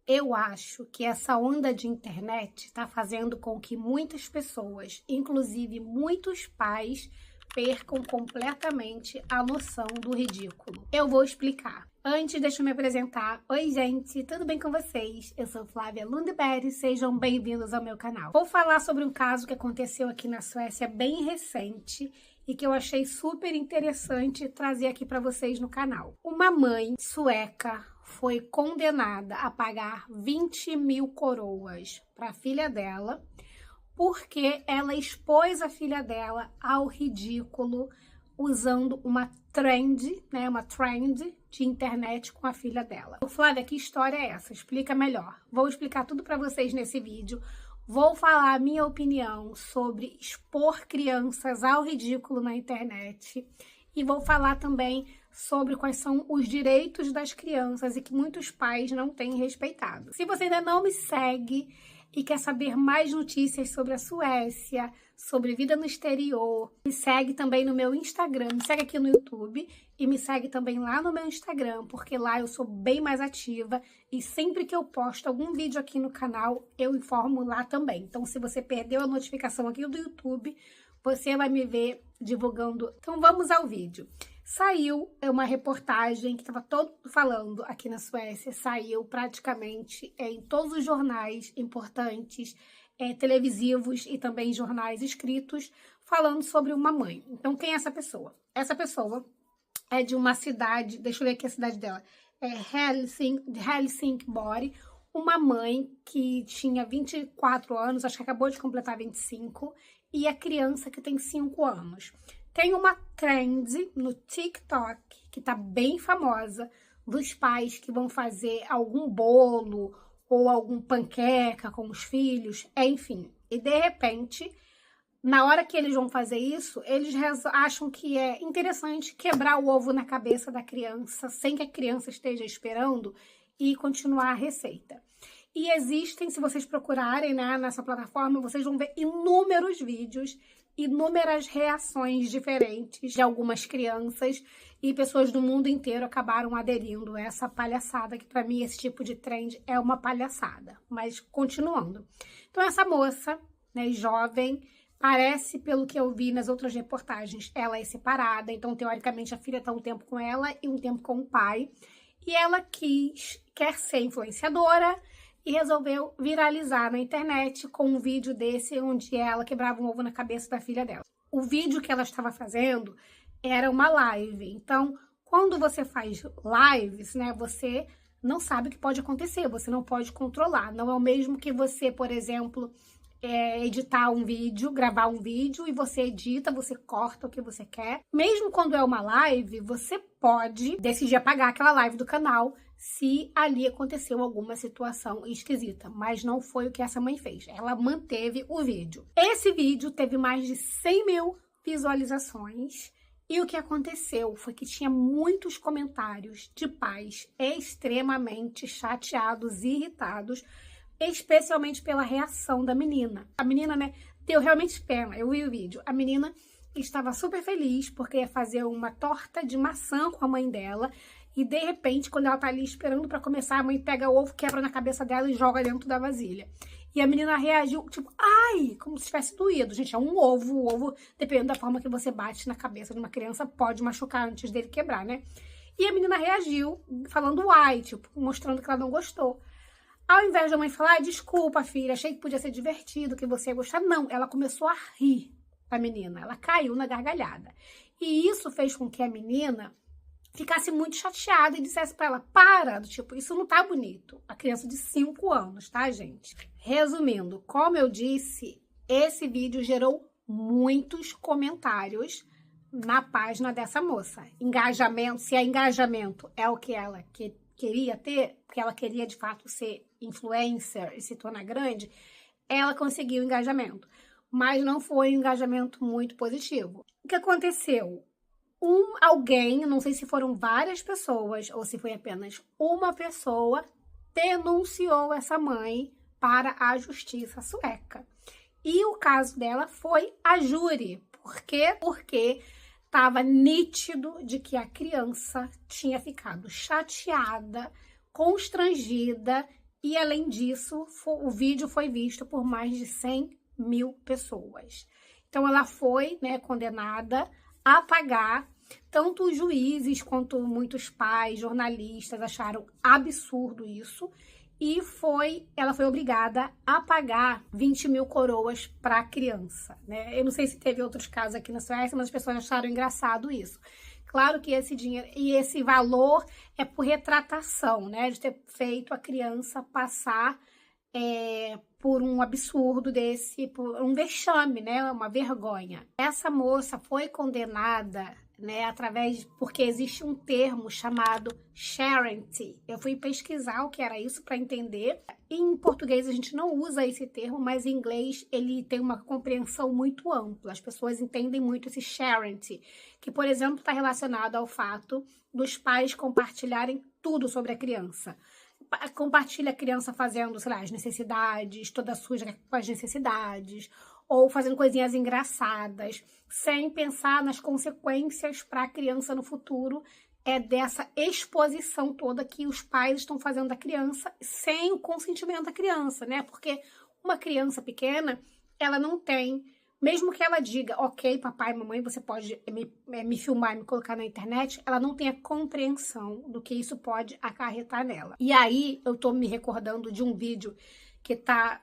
Eu acho que essa onda de internet está fazendo com que muitas pessoas, inclusive muitos pais, percam completamente a noção do ridículo. Eu vou explicar. Antes, deixa eu me apresentar. Oi, gente, tudo bem com vocês? Eu sou Flávia Lundberg, sejam bem-vindos ao meu canal. Vou falar sobre um caso que aconteceu aqui na Suécia bem recente e que eu achei super interessante trazer aqui para vocês no canal. Uma mãe sueca foi condenada a pagar 20 mil coroas para a filha dela, porque ela expôs a filha dela ao ridículo usando uma trend de internet com a filha dela. Flávia, que história é essa? Explica melhor. Vou explicar tudo para vocês nesse vídeo. Vou falar a minha opinião sobre expor crianças ao ridículo na internet e vou falar também sobre quais são os direitos das crianças e que muitos pais não têm respeitado. Se você ainda não me segue e quer saber mais notícias sobre a Suécia, sobre vida no exterior, me segue também no meu Instagram, me segue aqui no YouTube e me segue também lá no meu Instagram, porque lá eu sou bem mais ativa e sempre que eu posto algum vídeo aqui no canal, eu informo lá também. Então, se você perdeu a notificação aqui do YouTube, você vai me ver divulgando. Então, vamos ao vídeo. Saiu uma reportagem que estava todo mundo falando aqui na Suécia, saiu praticamente em todos os jornais importantes, televisivos e também jornais escritos, falando sobre uma mãe. Então, quem é essa pessoa? Essa pessoa é de uma cidade, deixa eu ver aqui a cidade dela, é Helsingborg, uma mãe que tinha 24 anos, acho que acabou de completar 25, e a criança que tem 5 anos. Tem uma trend no TikTok, que tá bem famosa, dos pais que vão fazer algum bolo ou algum panqueca com os filhos, enfim. E, de repente, na hora que eles vão fazer isso, eles acham que é interessante quebrar o ovo na cabeça da criança, sem que a criança esteja esperando, e continuar a receita. E existem, se vocês procurarem, né, nessa plataforma, vocês vão ver inúmeros vídeos, inúmeras reações diferentes de algumas crianças e pessoas do mundo inteiro acabaram aderindo a essa palhaçada, que para mim esse tipo de trend é uma palhaçada. Mas continuando. Então essa moça, né, jovem, parece, pelo que eu vi nas outras reportagens, ela é separada, então teoricamente a filha está um tempo com ela e um tempo com o pai. E ela quer ser influenciadora e resolveu viralizar na internet com um vídeo desse onde ela quebrava um ovo na cabeça da filha dela. O vídeo que ela estava fazendo era uma live. Então, quando você faz lives, né, você não sabe o que pode acontecer, você não pode controlar. Não é o mesmo que você, por exemplo, editar um vídeo, gravar um vídeo e você edita, você corta o que você quer. Mesmo quando é uma live, você pode decidir apagar aquela live do canal se ali aconteceu alguma situação esquisita, mas não foi o que essa mãe fez. Ela manteve o vídeo. Esse vídeo teve mais de 100 mil visualizações e o que aconteceu foi que tinha muitos comentários de pais extremamente chateados e irritados, especialmente pela reação da menina. A menina, né, deu realmente pena. Eu vi o vídeo. A menina estava super feliz porque ia fazer uma torta de maçã com a mãe dela. E, de repente, quando ela tá ali esperando pra começar, a mãe pega o ovo, quebra na cabeça dela e joga dentro da vasilha. E a menina reagiu, tipo, ai, como se tivesse doído. Gente, é um ovo. O ovo, dependendo da forma que você bate na cabeça de uma criança, pode machucar antes dele quebrar, né? E a menina reagiu, falando ai, tipo, mostrando que ela não gostou. Ao invés da mãe falar, desculpa, filha, achei que podia ser divertido, que você ia gostar. Não, ela começou a rir, a menina. Ela caiu na gargalhada. E isso fez com que a menina ficasse muito chateada e dissesse pra ela, para, tipo, isso não tá bonito. A criança de 5 anos, tá, gente? Resumindo, como eu disse, esse vídeo gerou muitos comentários na página dessa moça. Engajamento, se é engajamento é o que ela queria ter, porque ela queria de fato ser influencer e se tornar grande, ela conseguiu engajamento. Mas não foi um engajamento muito positivo. O que aconteceu? Alguém, não sei se foram várias pessoas ou se foi apenas uma pessoa, denunciou essa mãe para a justiça sueca. E o caso dela foi a júri. Por quê? Porque estava nítido de que a criança tinha ficado chateada, constrangida E, além disso, o vídeo foi visto por mais de 100 mil pessoas. Então, ela foi, né, condenada a pagar. Tanto os juízes quanto muitos pais, jornalistas acharam absurdo isso. E ela foi obrigada a pagar 20 mil coroas para a criança, né? Eu não sei se teve outros casos aqui na Suécia, mas as pessoas acharam engraçado isso. Claro que esse dinheiro e esse valor é por retratação, né? De ter feito a criança passar por um absurdo desse, por um vexame, né? Uma vergonha. Essa moça foi condenada, né, porque existe um termo chamado charity. Eu fui pesquisar o que era isso para entender. Em português a gente não usa esse termo, mas em inglês ele tem uma compreensão muito ampla. As pessoas entendem muito esse charity, que, por exemplo, está relacionado ao fato dos pais compartilharem tudo sobre a criança. Compartilha a criança fazendo, sei lá, as necessidades, todas as necessidades, ou fazendo coisinhas engraçadas, sem pensar nas consequências para a criança no futuro, dessa exposição toda que os pais estão fazendo da criança sem o consentimento da criança, né? Porque uma criança pequena, ela não tem, mesmo que ela diga, ok, papai, mamãe, você pode me filmar e me colocar na internet, ela não tem a compreensão do que isso pode acarretar nela. E aí, eu tô me recordando de um vídeo que tá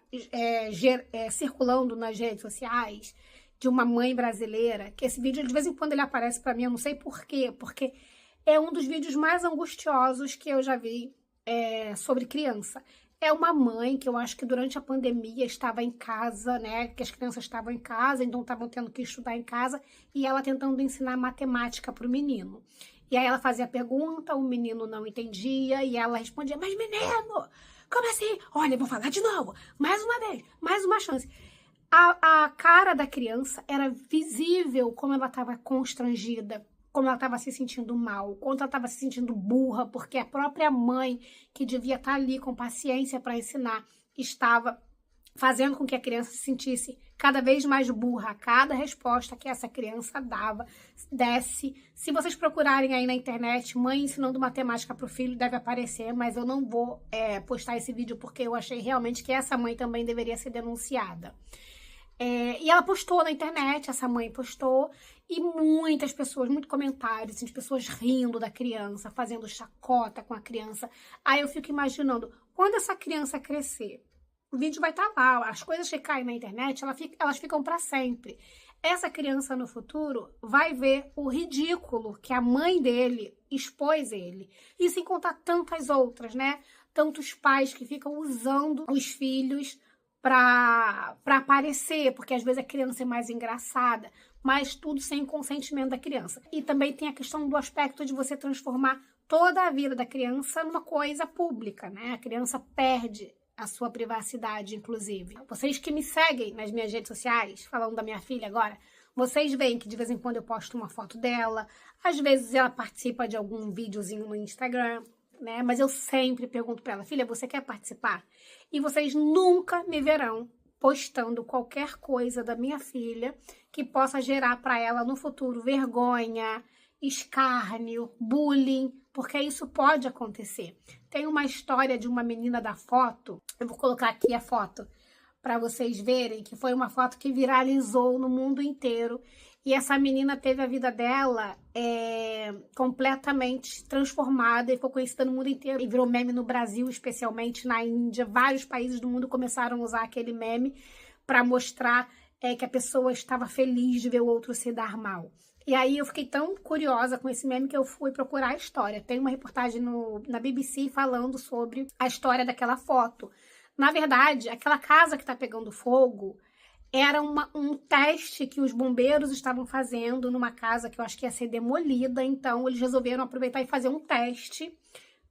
circulando nas redes sociais, de uma mãe brasileira, que esse vídeo, de vez em quando, ele aparece pra mim, eu não sei por quê, porque é um dos vídeos mais angustiosos que eu já vi sobre criança. É uma mãe que eu acho que durante a pandemia estava em casa, né? Que as crianças estavam em casa, então estavam tendo que estudar em casa, e ela tentando ensinar matemática para o menino. E aí ela fazia a pergunta, o menino não entendia, e ela respondia, mas menino, como assim? Olha, eu vou falar de novo, mais uma vez, mais uma chance. A cara da criança era visível como ela estava constrangida, como ela estava se sentindo mal, quanto ela estava se sentindo burra, porque a própria mãe, que devia estar ali com paciência para ensinar, estava fazendo com que a criança se sentisse cada vez mais burra a cada resposta que essa criança desse. Se vocês procurarem aí na internet, mãe ensinando matemática para o filho, deve aparecer, mas eu não vou postar esse vídeo porque eu achei realmente que essa mãe também deveria ser denunciada. E ela postou na internet, essa mãe postou, e muitas pessoas, muitos comentários, assim, de pessoas rindo da criança, fazendo chacota com a criança. Aí eu fico imaginando, quando essa criança crescer, o vídeo vai estar lá, as coisas que caem na internet, elas ficam para sempre. Essa criança no futuro vai ver o ridículo que a mãe dele expôs ele. E sem contar tantas outras, né? Tantos pais que ficam usando os filhos para aparecer, porque às vezes a criança é mais engraçada, mas tudo sem consentimento da criança. E também tem a questão do aspecto de você transformar toda a vida da criança numa coisa pública, né? A criança perde a sua privacidade, inclusive. Vocês que me seguem nas minhas redes sociais, falando da minha filha agora, vocês veem que de vez em quando eu posto uma foto dela, às vezes ela participa de algum videozinho no Instagram, né? Mas eu sempre pergunto para ela, filha, você quer participar? E vocês nunca me verão postando qualquer coisa da minha filha que possa gerar para ela no futuro vergonha, escárnio, bullying, porque isso pode acontecer. Tem uma história de uma menina da foto, eu vou colocar aqui a foto para vocês verem, que foi uma foto que viralizou no mundo inteiro. E essa menina teve a vida dela completamente transformada e ficou conhecida no mundo inteiro. E virou meme no Brasil, especialmente na Índia. Vários países do mundo começaram a usar aquele meme para mostrar que a pessoa estava feliz de ver o outro se dar mal. E aí eu fiquei tão curiosa com esse meme que eu fui procurar a história. Tem uma reportagem na BBC falando sobre a história daquela foto. Na verdade, aquela casa que está pegando fogo era um teste que os bombeiros estavam fazendo numa casa que eu acho que ia ser demolida, então eles resolveram aproveitar e fazer um teste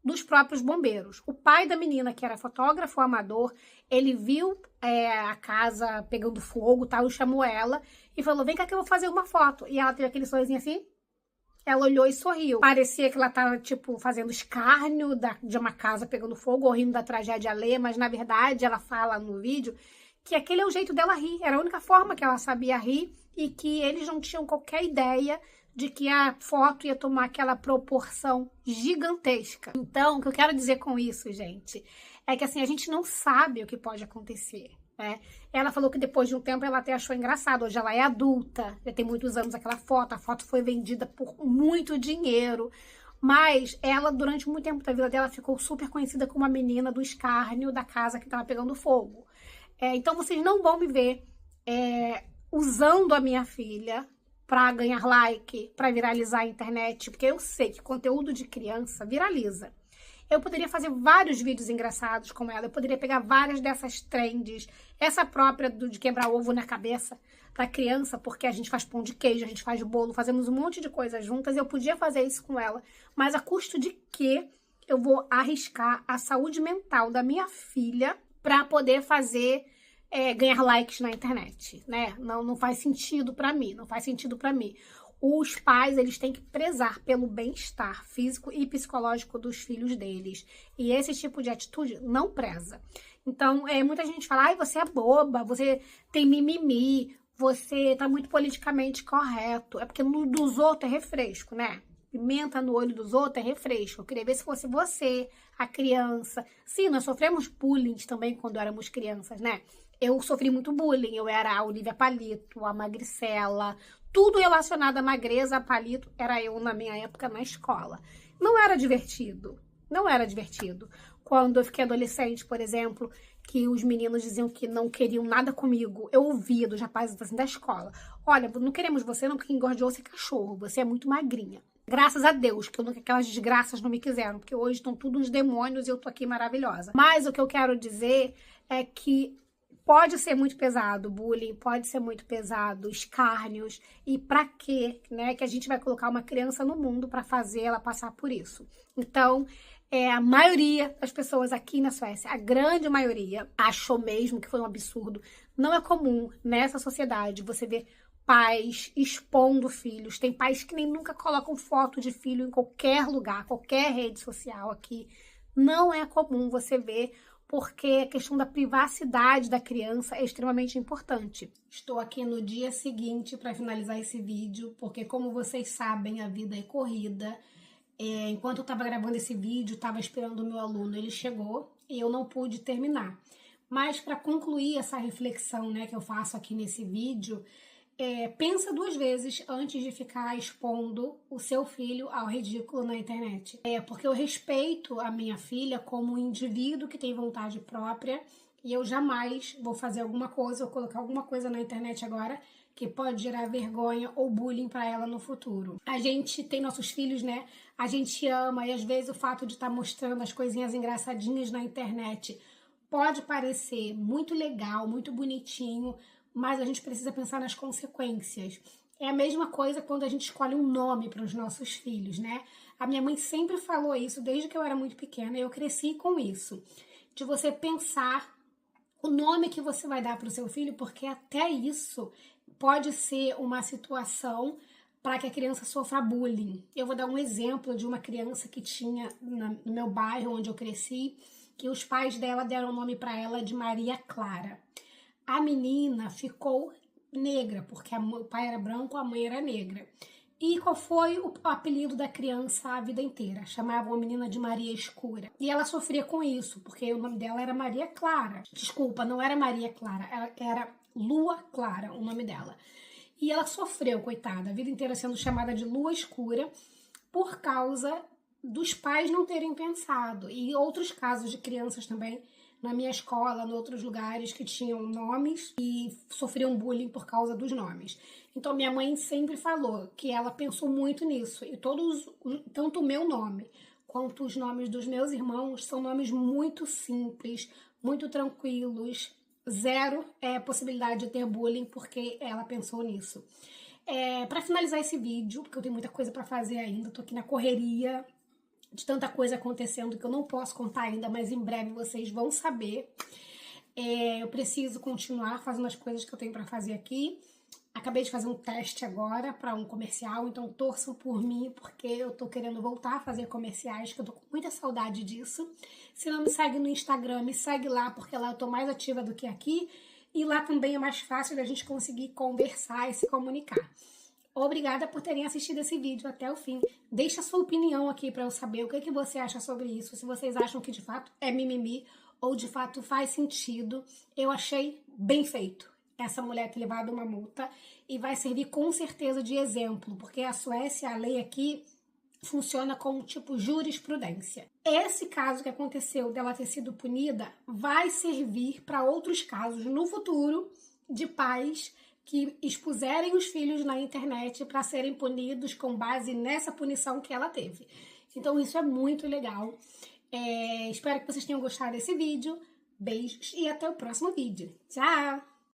dos próprios bombeiros. O pai da menina, que era fotógrafo amador, ele viu a casa pegando fogo, tal, e chamou ela e falou, vem cá que eu vou fazer uma foto. E ela teve aquele sorrisinho assim, ela olhou e sorriu. Parecia que ela estava, tipo, fazendo escárnio de uma casa pegando fogo ou rindo da tragédia alheia, mas na verdade ela fala no vídeo que aquele é o jeito dela rir, era a única forma que ela sabia rir e que eles não tinham qualquer ideia de que a foto ia tomar aquela proporção gigantesca. Então, o que eu quero dizer com isso, gente, é que assim, a gente não sabe o que pode acontecer, né? Ela falou que depois de um tempo ela até achou engraçado. Hoje ela é adulta, já tem muitos anos aquela foto. A foto foi vendida por muito dinheiro. Mas ela, durante muito tempo da vida dela, ficou super conhecida como a menina do escárnio da casa que estava pegando fogo. Então vocês não vão me ver usando a minha filha para ganhar like, para viralizar a internet, porque eu sei que conteúdo de criança viraliza. Eu poderia fazer vários vídeos engraçados com ela, eu poderia pegar várias dessas trends, essa própria de quebrar ovo na cabeça da criança, porque a gente faz pão de queijo, a gente faz bolo, fazemos um monte de coisas juntas, e eu podia fazer isso com ela, mas a custo de que eu vou arriscar a saúde mental da minha filha para poder fazer ganhar likes na internet, né? Não faz sentido para mim, não faz sentido para mim. Os pais, eles têm que prezar pelo bem-estar físico e psicológico dos filhos deles. E esse tipo de atitude não preza. Então, muita gente fala, ai, você é boba, você tem mimimi, você tá muito politicamente correto. É porque no dos outros é refresco, né? Pimenta no olho dos outros é refresco. Eu queria ver se fosse você, a criança. Sim, nós sofremos bullying também quando éramos crianças, né? Eu sofri muito bullying. Eu era a Olivia Palito, a Magricela, tudo relacionado à magreza, a palito, era eu na minha época na escola. Não era divertido. Não era divertido. Quando eu fiquei adolescente, por exemplo, que os meninos diziam que não queriam nada comigo, eu ouvia dos rapazes assim, da escola. Olha, não queremos você, não, porque engordou você é cachorro, você é muito magrinha. Graças a Deus, que aquelas desgraças não me quiseram, porque hoje estão todos uns demônios e eu tô aqui maravilhosa. Mas o que eu quero dizer é que pode ser muito pesado, bullying, pode ser muito pesado, escárnios. E pra quê, né, que a gente vai colocar uma criança no mundo pra fazer ela passar por isso? Então, a maioria das pessoas aqui na Suécia, a grande maioria, achou mesmo que foi um absurdo. Não é comum nessa sociedade você ver pais expondo filhos. Tem pais que nem nunca colocam foto de filho em qualquer lugar, qualquer rede social aqui. Não é comum você ver, porque a questão da privacidade da criança é extremamente importante. Estou aqui no dia seguinte para finalizar esse vídeo, porque como vocês sabem, a vida é corrida. Enquanto eu estava gravando esse vídeo, estava esperando o meu aluno, ele chegou e eu não pude terminar. Mas para concluir essa reflexão, né, que eu faço aqui nesse vídeo, pensa duas vezes antes de ficar expondo o seu filho ao ridículo na internet. Porque eu respeito a minha filha como um indivíduo que tem vontade própria e eu jamais vou fazer alguma coisa ou colocar alguma coisa na internet agora que pode gerar vergonha ou bullying para ela no futuro. A gente tem nossos filhos, né? A gente ama e às vezes o fato de estar mostrando as coisinhas engraçadinhas na internet pode parecer muito legal, muito bonitinho, mas a gente precisa pensar nas consequências. É a mesma coisa quando a gente escolhe um nome para os nossos filhos, né? A minha mãe sempre falou isso desde que eu era muito pequena e eu cresci com isso. De você pensar o nome que você vai dar para o seu filho, porque até isso pode ser uma situação para que a criança sofra bullying. Eu vou dar um exemplo de uma criança que tinha no meu bairro onde eu cresci, que os pais dela deram o nome para ela de Maria Clara. A menina ficou negra, porque o pai era branco, a mãe era negra. E qual foi o apelido da criança a vida inteira? Chamavam a menina de Maria Escura. E ela sofria com isso, porque o nome dela era Maria Clara. Desculpa, não era Maria Clara, era Lua Clara, o nome dela. E ela sofreu, coitada, a vida inteira sendo chamada de Lua Escura por causa dos pais não terem pensado. E outros casos de crianças também na minha escola, em outros lugares que tinham nomes e sofriam bullying por causa dos nomes. Então, minha mãe sempre falou que ela pensou muito nisso. E tanto o meu nome quanto os nomes dos meus irmãos são nomes muito simples, muito tranquilos, zero possibilidade de ter bullying, porque ela pensou nisso. Para finalizar esse vídeo, porque eu tenho muita coisa para fazer ainda, tô aqui na correria de tanta coisa acontecendo que eu não posso contar ainda, mas em breve vocês vão saber. Eu preciso continuar fazendo as coisas que eu tenho para fazer aqui. Acabei de fazer um teste agora para um comercial, então torçam por mim, porque eu tô querendo voltar a fazer comerciais, que eu tô com muita saudade disso. Se não me segue no Instagram, me segue lá, porque lá eu tô mais ativa do que aqui. E lá também é mais fácil da gente conseguir conversar e se comunicar. Obrigada por terem assistido esse vídeo até o fim. Deixa a sua opinião aqui para eu saber o que você acha sobre isso. Se vocês acham que de fato é mimimi ou de fato faz sentido. Eu achei bem feito essa mulher ter levado uma multa e vai servir com certeza de exemplo, porque a Suécia, a lei aqui funciona como tipo jurisprudência. Esse caso que aconteceu dela ter sido punida vai servir para outros casos no futuro de pais que expuserem os filhos na internet para serem punidos com base nessa punição que ela teve. Então isso é muito legal. Espero que vocês tenham gostado desse vídeo. Beijos e até o próximo vídeo. Tchau!